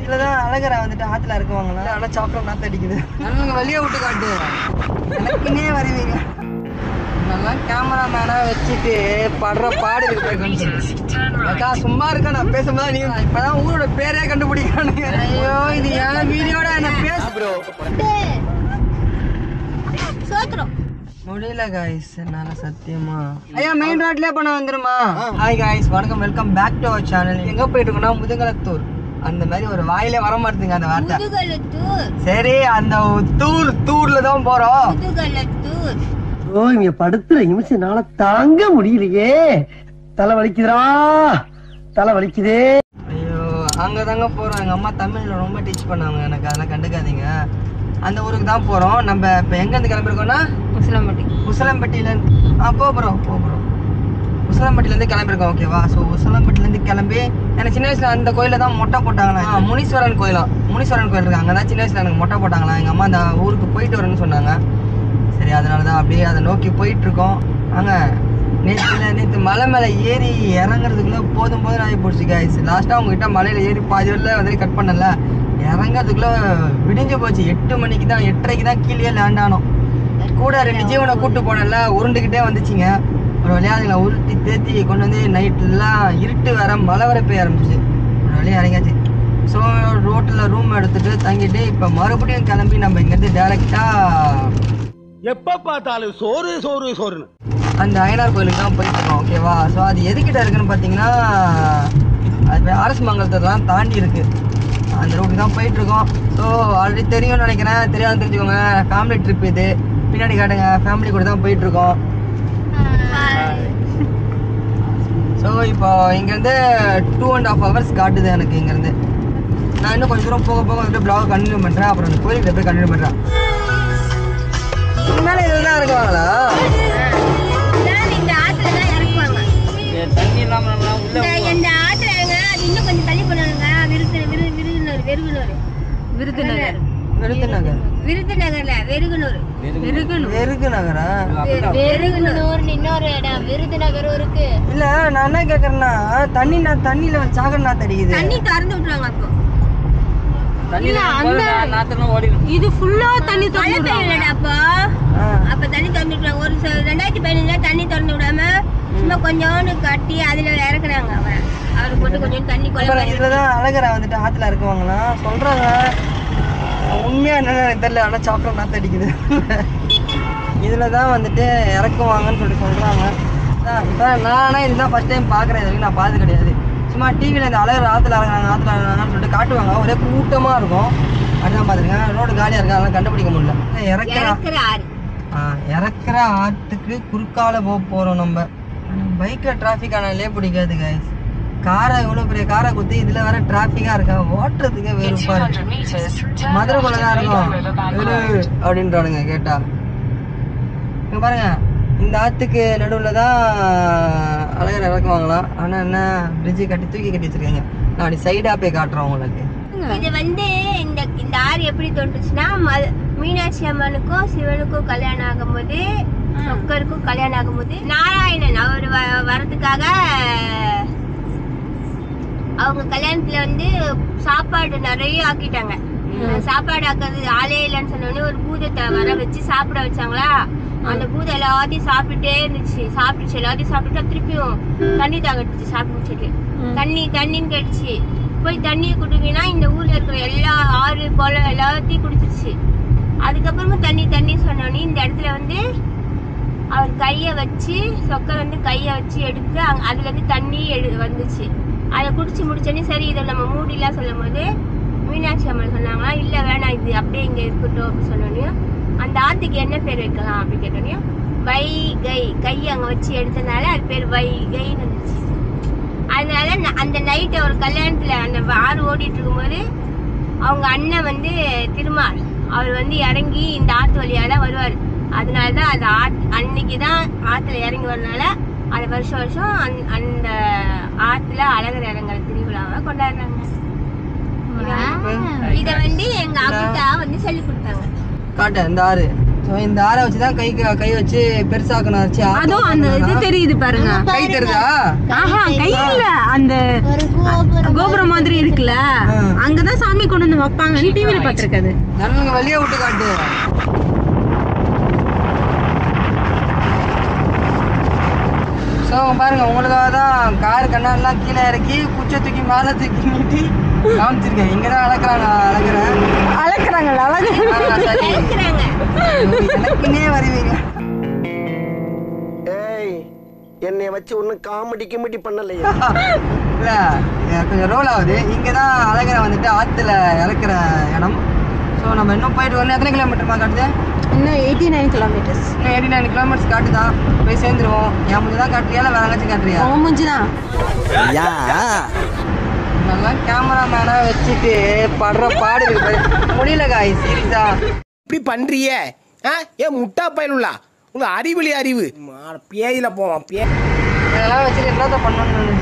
இதுலதான் அழகரா வந்துட்டு ஆத்துல இருக்குவாங்களா? ஆனா சாப்பிட நாத்து அடிக்குது. வெளியே விட்டு காட்டு, எனக்குன்னே வருவீங்க. நல்லா கேமராமேனா வச்சுட்டு படுற பாடு இருக்கா? சும்மா இருக்கா? நான் பேசும்போது நீ இப்பதான் ஊரோட பேரே கண்டுபிடிக்கிறானுங்க. ஐயோ, இது என் வீடியோட என்ன பேசு ப்ரோ. முடியல காய்ஸ், என்னால சத்தியமா. ஐயா மெயின் ரோட்லயே பண்ண வந்துருமா? ஹாய் காய்ஸ், வணக்கம், welcome back to our channel. எங்க போயிட்டு இருக்கோம்னா முதுகலத்தூர். அந்த மாதிரி ஒரு வாயிலே வர மாட்டேங்குங்க அந்த வார்த்தை. சரி, அந்த தூர்ல தான் போறோம். ஓ, இங்க படுத்துற நிமிஷம்னால தாங்க முடியலையே. தலை வலிக்குதுடா, தலை வலிக்குதே. ஐயோ, அங்கதாங்க போறோம். எங்க அம்மா தமிழ்ல ரொம்ப டீச் பண்ணாங்க எனக்கு, அதெல்லாம் கண்டுக்காதீங்க. அந்த ஊருக்கு தான் போறோம். நம்ம இப்ப எங்க இருந்து கிளம்பிருக்கோம்னா உசிலம்பட்டியில போறோம். உசிலம்பட்டில இருந்து கிளம்பிருக்கோம். ஓகேவா? ஸோ உசிலம்பட்டில இருந்து கிளம்பி எனக்கு சின்ன வயசுல அந்த கோயில தான் மொட்டை போட்டாங்களா, முனீஸ்வரன் கோயிலாம். முனீஸ்வரன் கோயில் இருக்கு, அங்கதான் சின்ன வயசுல எனக்கு மொட்டை போட்டாங்களா. எங்க அம்மா அந்த ஊருக்கு போயிட்டு வரேன்னு சொன்னாங்க. சரி, அதனாலதான் அப்படியே அதை நோக்கி போயிட்டு இருக்கோம். நேற்று மலை மேல ஏறி இறங்குறதுக்குள்ள போதும் ஆகி போச்சு காய்ஸ். லாஸ்டா உங்ககிட்ட மலையில ஏறி பாதி வரல வந்து கட் பண்ணல. இறங்குறதுக்குள்ள விடிஞ்சு போச்சு. 8 மணிக்கு தான், 8:30க்கு தான் கீழே லேண்ட் ஆனோம். கூட 2 ஜீவனை கூப்பிட்டு போனல, உருண்டுகிட்டே வந்துச்சுங்க. ஒரு வழியாதுங்களை உருட்டி தேத்தி கொண்டு வந்து நைட்லாம் இருட்டு வர மழை வர பெய்ய ஆரம்பிச்சிச்சு. ஒரு வழியாக இறங்கியாச்சு. ஸோ ரோட்டில் ரூம் எடுத்துட்டு தங்கிட்டு இப்போ மறுபடியும் கிளம்பி நம்ம இங்கேருந்து டேரெக்டா எப்ப பார்த்தாலும் சோறு அந்த அய்யனார் கோயிலுக்கு தான் போயிட்டு இருக்கோம். ஓகேவா? ஸோ அது எதுக்கிட்ட இருக்குன்னு பார்த்தீங்கன்னா, அது அரசு மங்கலத்தெல்லாம் தாண்டி இருக்கு. அந்த ரூட்டுக்கு தான் போயிட்டு இருக்கோம். ஸோ ஆல்ரெடி தெரியும்னு நினைக்கிறேன், தெரியாதுன்னு தெரிஞ்சுக்கோங்க. ஃபேமிலி ட்ரிப் இது, பின்னாடி காட்டுங்க. ஃபேமிலி கூட தான் போயிட்டு இருக்கோம். ஸோ இப்போ இங்கேருந்து 2.5 hours காட்டுது எனக்கு இங்கேருந்து. நான் இன்னும் கொஞ்சம் தூரம் போக வந்து பிளாக் கண்டினியூ பண்ணுறேன். அப்புறம் அந்த கோயிலுக்கு போய் கண்டினியூ பண்ணுறேன். மேலே இதெல்லாம் இருக்குவாங்களா? தண்ணி இல்லாமல் இல்ல, நான் என்ன கேக்குறேன்னா, தண்ணியில சாகர் நாத்து அடிக்குது. தண்ணி திறந்து விட்டுருவாங்க. இது ஃபுல்லா தண்ணி திறந்து அப்ப தண்ணி திறந்து விடுறாங்க. ஒரு 2015 தண்ணி திறந்து விடாம சும்மா கொஞ்சோண்டு கட்டி அதுல இறக்குறாங்க. அவரு போட்டு கொஞ்சம் தண்ணி இதுலதான் அழகரா வந்துட்டு ஆத்துல இருக்குவாங்களா சொல்றாங்க. உண்மையா என்னன்னு எனக்கு தெரியல, ஆனா சாப்பிட நாத்து அடிக்குது. இதுலதான் வந்துட்டு இறக்குவாங்கன்னு சொல்றாங்க. இப்ப நானா இதுதான் ஃபர்ஸ்ட் டைம் பாக்குறேன். இது வரைக்கும் நான் பார்த்தது கிடையாது. சும்மா டிவியில் இந்த அழகர் ஆற்றுல இறங்குறாங்கன்னு சொல்லிட்டு காட்டுவாங்க. ஒரே கூட்டமாக இருக்கும். அதுதான் பார்த்துருக்கேன். ரோடு காலியாக இருக்கு, அதெல்லாம் கண்டுபிடிக்க முடியல. இறக்குற ஆற்றுக்கு குறுக்கால போகிறோம் நம்ம. பைக்கில் டிராஃபிக் ஆனாலே பிடிக்காது கைஸ். காரை இவ்வளோ பெரிய காரை குத்தி இதில் வேற டிராஃபிக்காக இருக்கா, ஓட்டுறதுக்கே வெறுப்பா இருக்கு. மதுரைக்குள்ள தான் இருக்கும் அப்படின்றானுங்க கேட்டா. இங்கே பாருங்க, இந்த ஆற்றுக்கு நடுவில் தான் அழகர் இறக்குவாங்களாம். ஆனால் என்ன பிரிட்ஜு தூக்கி கட்டி வச்சிருக்காங்க. நான் அப்படி சைடாக போய் காட்டுறோம் உங்களுக்கு. இது வந்து இந்த ஆறு எப்படி தோன்றுச்சுன்னா, மீனாட்சி அம்மனுக்கும் சிவனுக்கும் கல்யாணம் ஆகும்போது, சொக்கருக்கும் கல்யாணம் ஆகும்போது, நாராயணன் அவர் வரதுக்காக அவங்க கல்யாணத்துல வந்து சாப்பாடு நிறைய ஆக்கிட்டாங்க. சாப்பாடு ஆக்குறது ஆளே இல்லைன்னு சொன்னோடனே ஒரு பூதத்தை வர வச்சு சாப்பிட வச்சாங்களா. அந்த பூதம் எல்லாத்தையும் சாப்பிட்டுட்டே இருந்துச்சு. எல்லாத்தையும் சாப்பிட்டுட்டா திருப்பியும் தண்ணி தாகட்டுச்சு. சாப்பிட்டு தண்ணின்னு கேட்டுச்சு. போய் தண்ணியை குடிங்கன்னா இந்த ஊர்ல இருக்கிற எல்லா ஆறு குளம் எல்லாத்தையும் குடிச்சிருச்சு. அதுக்கப்புறமா தண்ணி சொன்னோடனே இந்த இடத்துல வந்து அவர் கைய வச்சு, சொக்கர் வந்து கைய வச்சு எடுத்து அதுல இருந்து தண்ணி வந்துச்சு. அதை குடிச்சு முடிச்சோடனே சரி இதை நம்ம மூடிலாம் சொல்லும் போது மீனாட்சி அம்மன் சொன்னாங்களா, இல்ல வேணாம், இது அப்படியே இங்க இருக்கட்டும் அப்படின்னு சொன்னோடனே அந்த ஆத்துக்கு என்ன பேர் வைக்கலாம் அப்படின்னு கேட்டோடனே வைகை, கை அங்க வச்சு எடுத்ததுனால அது பேர் வைகைன்னு இருந்துச்சு. அதனால அந்த நைட்டு ஒரு கல்யாணத்துல அந்த ஆறு ஓடிட்டு இருக்கும்போது அவங்க அண்ணன் வந்து திருமால் அவர் வந்து இறங்கி இந்த ஆத்து வழியாதான் வருவாரு. அதனாலதான் அந்த அன்னைக்குதான் ஆத்துல இறங்கி வரனால அது வருஷம் அந்த ஆத்துல அழகர் இறங்குற திருவிழாவை கொண்டாடுறாங்க. இத வந்து எங்க அக்கா வந்து சொல்லி கொடுத்தாங்க. காட்டு இந்த ஆறு ஸோ இந்த ஆரை வச்சு தான் கை வச்சு பெருசாக்கணும். அதுவும் அந்த இது தெரியுது பாருங்க. கை தெரியுதா? ஆஹா, கை இல்ல, அந்த கோபுரம் மாதிரி இருக்குல்ல, அங்கதான் சாமி கொண்டு வந்து வைப்பாங்க. நீ டிவில பாத்துருக்காது. நன்னுங்க வெளியே விட்டு காட்டு. ஸோ பாருங்க, உங்களுக்காக தான் கார் கண்ணாடிலாம் கீழே இறக்கி குச்சை தூக்கி மேலே தூக்கி நீட்டி காமிச்சிருக்கேன். இங்கே தான் அழகுறாங்க எனக்குன்னே வருவீங்க. என்னைய வச்சு ஒன்னும் காமெடி பண்ணலையா? இல்ல, கொஞ்சம் ரோல் ஆகுது. இங்கே தான் அழகரை வந்துட்டு ஆற்றுல இறக்குற இடம். ஸோ நம்ம இன்னும் போயிட்டு வரணும். எத்தனை கிலோமீட்டர்மா காட்டுது? இன்னும் 89 கிலோமீட்டர்ஸ். இன்னும் 89 கிலோமீட்டர்ஸ் காட்டுதான். போய் சேர்ந்துருவோம். என் மூஞ்சி தான் காட்டுறியா இல்லை வேற எங்காச்சும் காட்டுறியா? உன் மூஞ்சிதான். நல்லா கேமராமேனா வச்சுட்டு படுற பாடு முடியல காய். சீரியஸா இப்படி பண்றிய? ஏன் முட்டா பயனுள்ளா? உங்க அறிவுலி அறிவு பேயில போவான். இதெல்லாம் வச்சுட்டு என்னதான் பண்ணணும்னு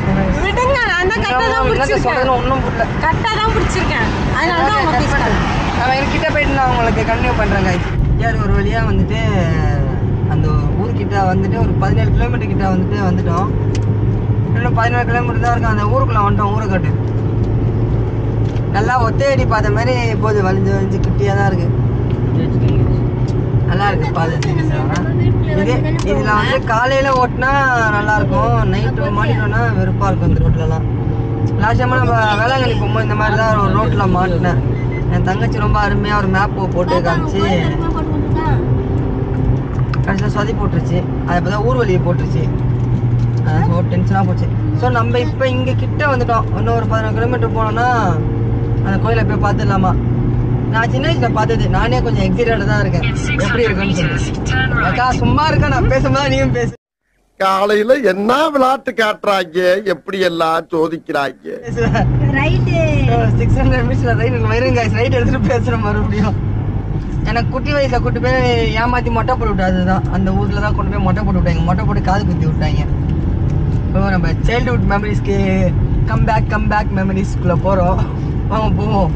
விடுங்க, நான் தான் கரெக்டா தான் பிடிச்சிருக்கேன். ஒன்றும் புரியல, கரெக்டா தான் பிடிச்சிருக்கேன். அதனால தான் அவங்க பேசுறாங்க. நான் என்கிட்ட போயிட்டு நான் உங்களுக்கு கண்டினியூ பண்றேன் காய். ஒரு வழியா வந்துட்டு அந்த ஊர்கிட்ட வந்துட்டு ஒரு 17 கிலோமீட்டர் கிட்ட வந்துட்டோம். இன்னும் 17 கிலோமீட்டர் தான் இருக்கும். அந்த ஊருக்குள்ள வந்துட்டோம். ஊரை காட்டு நல்லா ஒத்தையடி பாதை மாதிரி போகுது. வலிஞ்சு குட்டியாக தான் இருக்கு. நல்லா இருக்கு பாதை. இதுல வந்து காலையில ஓட்டினா நல்லா இருக்கும். நைட்டு மாட்டிட்டோம்னா வெறுப்பா இருக்கும் இந்த ரோட்லலாம். லாஸ்ட் டைம் நம்ம வேளாங்கண்ணி போகும்போது இந்த மாதிரி தான் ஒரு ரோட்ல மாட்டினேன். என் தங்கச்சி ரொம்ப அருமையா ஒரு மேப் போட்டு காமிச்சு கடைசியில் சொதி போட்டுருச்சு. அது இப்போதான் ஊர் வழியை போட்டுருச்சு. ஸோ டென்ஷனாக போச்சு. ஸோ நம்ம இப்போ இங்கே கிட்ட வந்துட்டோம். இன்னும் ஒரு 14 கிலோமீட்டர் போனோம்னா அந்த கோயிலை போய் பார்த்துடலாமா? நான் சின்ன வயசுல பார்த்தது. நானே கொஞ்சம் எக்ஸைட்டடாக தான் இருக்கேன். எப்படி இருக்குன்னு சொல்லிட்டு அக்கா சும்மா இருக்கா, நான் பேசும்போது நீயும் பேசு. காலையில என்ன விளையாட்டு காட்டுறாங்க, எப்படி எல்லாம் சோதிக்கிறாங்க. 600 மீட்டர்ஸ்ல ரைட் எடுத்துட்டு பேசுறேன் மறுபடியும். எனக்கு குட்டி வயசுல கூட்டு போய் ஏமாத்தி மொட்டை போட்டு விட்டு, அதுதான் அந்த ஊர்ல தான் கொண்டு போய் மொட்டை போட்டு விட்டாங்க. மொட்டை போட்டு காது குத்தி விட்டாங்க. இப்போ நம்ம சைல்ட்ஹுட் மெமரிஸ்க்கு கம் பேக் மெமரிஸ்குள்ள போறோம். வாங்க போவோம்.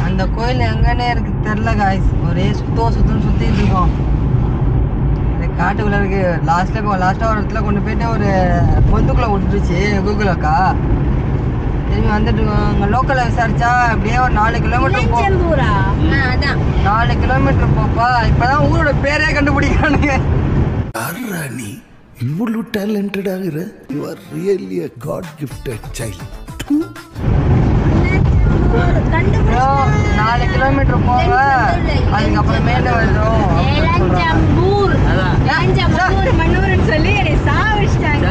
அந்த கோயில் எங்கன்னே இருக்கு தெரியல காய்ஸ். ஒரே சுத்தம்னு சுத்திட்டு இருக்கோம். காட்டுக்குள்ள இருக்கு. லாஸ்டா ஒரு இடத்துல கொண்டு போயிட்டு ஒரு பொந்துக்குள்ள விட்டுருச்சு கூகுள் அக்கா. திரும்பி வந்துட்டு அங்கே லோக்கலில் விசாரிச்சா அப்படியே ஒரு 4 கிலோமீட்டர் போ. 4 கிலோமீட்டர் போப்பா. இப்பதான் ஊரோட பேரே கண்டுபிடிக்கிறானுங்க. நீ இவ்வளவு டேலண்டட் ஆகுற. You are really a god gifted child. 4 kilometre போக அதுக்கப்புறம் மேல வருதோம்.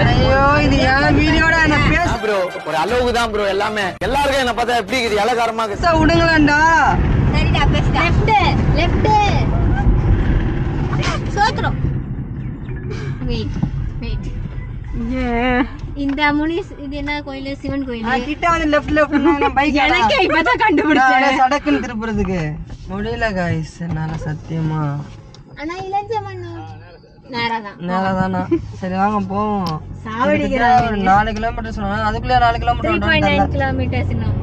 ஐயோ இது என் வீடியோட என்ன பேச ப்ரோ, ஒரு அளவுக்கு தான் ப்ரோ. எல்லாமே எல்லாருக்கும் என்ன பார்த்தா எப்படி இருக்குது? இலகாரமா விடுங்களேன்டா. சரிடா பேசுடா. லெஃப்ட் சோத்ரம். வெயிட் இந்த முனிஸ் இது என்ன கோயில்? சிவன் கோயில். கிட்ட வந்து லெஃப்ட் பைக் எனக்கே இப்பதான் கண்டுபிடிச்சேன். சடக்குன்னு திருப்புறதுக்கு முடியல காய்ஸ் என்னால சத்தியமா. ஆனா இளஞ்சமண்ணு நேரதானா? சரி வாங்க போவோம். 4 கிலோமீட்டர் சொன்னா அதுக்குள்ளே 4 கிலோமீட்டர். 3.9 கிலோமீட்டர்ஸ் இன்னும்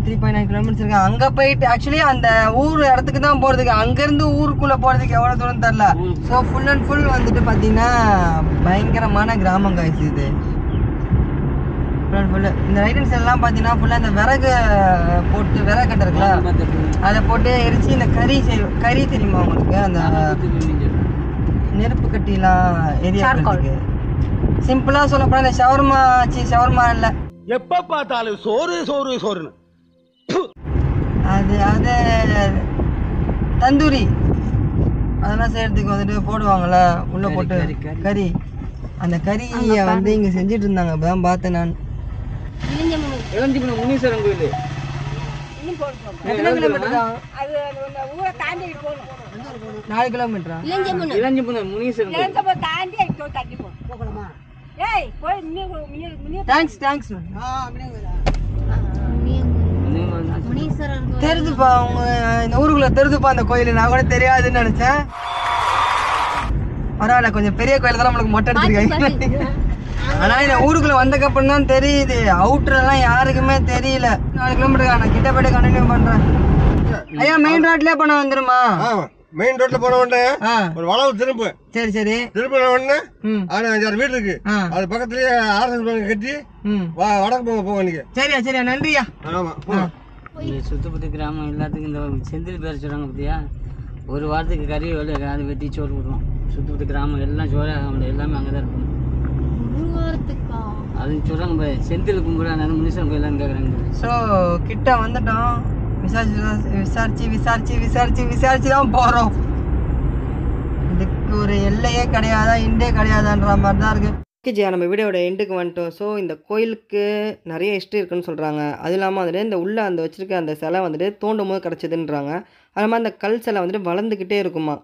3.9 கிலோமீட்டர்ஸ் இருக்கு. அங்க போயிட்டு ஆக்சுவலி அந்த ஊர் இடத்துக்கு தான் போறதுக்கு. அங்க இருந்து ஊருக்குள்ள போறதுக்கு எவ்வளவு தூரம் தெரியல. ஸோ ஃபுல் அண்ட் ஃபுல் வந்துட்டு பாத்தீங்கன்னா பயங்கரமான கிராமம் காய்ச்சி இது. இந்த ரைட் ஹேண்ட் சைட் எல்லாம் பாத்தீங்கன்னா ஃபுல்லா இந்த விறகு போட்டு விறகு கட்டை இருக்குல்ல அதை போட்டு எரிச்சு இந்த கறி தெரியுமா உங்களுக்கு? அந்த நெருப்பு கட்டிலாம் எரியாக்கு சிம்பிளா சொல்ல போனா இந்த ஷவர்மா இல்ல, எப்ப பார்த்தாலும் சோறுன்னு அது தந்தூரி அதெல்லாம் செய்யறதுக்கு வந்துட்டு போடுவாங்கல்ல உள்ள போட்டு கறி. அந்த கறியை வந்து இங்க செஞ்சுட்டு இருந்தாங்க. அப்பதான் பார்த்தேன் நான். முனீஸ்வரன் கோயில் 4 கிலோமீட்டரா? தெரிதுப்பா அவங்க இந்த ஊருக்குள்ள தெரிதுப்பா அந்த கோயில். நான் கூட தெரியாதுன்னு நினைச்சேன். பரவாயில்ல, கொஞ்சம் பெரிய கோயில் தான் நம்மளுக்கு மொட்டை எடுத்துருக்காங்க. ஆனா இந்த ஊருக்குள்ள வந்தக்கு அப்புறம் தான் தெரியுது. அவுட்டர் எல்லாம் யாருக்குமே தெரியல. 4 கிலோமீட்டர் நான் கிட்ட போயிட்டு கண்டினியூ பண்றேன். ஐயா மெயின் ரோட்லயே போன வந்துருமா? மெயின் ரோட்ல போன உடனே ஒரு வளவு திரும்ப. சரி திரும்பின உடனே அது 5-6 வீடு இருக்கு. அது பக்கத்துலயே ஆர்எஸ் பேங்க் கட்டி வடக்கு போங்க நீங்க. சரியா நன்றியா. ஆமா சுத்தபத்தி கிராமம் எல்லாத்துக்கும் இந்த செந்தில் பேர் சொல்றாங்க பத்தியா, ஒரு வாரத்துக்கு கறி அது வெட்டி சோறு போடுவோம். சுத்தபத்தி கிராமம் எல்லாம் சோறு எல்லாமே அங்கதான் இருக்கும். அது சொல்றாங்க செந்தில் கும்பிட மனுஷன் போயிடலான்னு கேக்குறாங்க. ஸோ கிட்ட வந்துட்டோம். விசாரிச்சு தான் போறோம். இதுக்கு ஒரு எல்லையே கிடையாதா, இண்டே கிடையாதான்ற மாதிரி தான் இருக்கு. ஓகே, நம்ம வீடியோட எண்டுக்கு வந்துட்டோம். ஸோ இந்த கோயிலுக்கு நிறைய ஹிஸ்ட்ரி இருக்குன்னு சொல்கிறாங்க. அது இல்லாமல் வந்துட்டு இந்த உள்ளே அந்த வச்சுருக்க அந்த சிலை வந்துட்டு தோண்டும் போது கிடச்சிதுன்றாங்க. அது மாதிரி அந்த கல் சிலை வந்துட்டு வளர்ந்துக்கிட்டே இருக்குமா.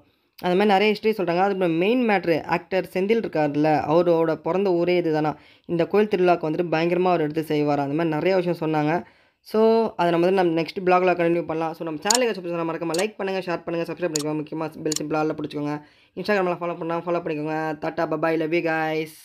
அது மாதிரி நிறைய ஹிஸ்ட்ரி சொல்கிறாங்க. அது மெயின் மேட்ரு ஆக்டர் செந்தில் இருக்கார்ல, அவரோட பிறந்த ஊரே இது தானா. இந்த கோயில் திருவிழாவுக்கு வந்துட்டு பயங்கரமாக அவர் எடுத்து செய்வார். அந்த மாதிரி நிறைய விஷயம் சொன்னாங்க. ஸோ அதை நம்ம நெக்ஸ்ட் பிளாகில் கண்டினியூ பண்ணலாம். ஸோ நம்ம சேனலுக்கு சப்ஸ்கிரைப் மறக்காம லைக் பண்ணுங்கள், ஷேர் பண்ணுங்கள், சப்ஸ்கிரைப் பண்ணிக்கோங்க. முக்கியமாக பெல் சிம்பிள் ஆல்ல பிடிச்சிக்கோங்க. இன்ஸ்டாகிராமில் ஃபாலோ பண்ணிக்கோங்க. Tata bye bye, love you guys.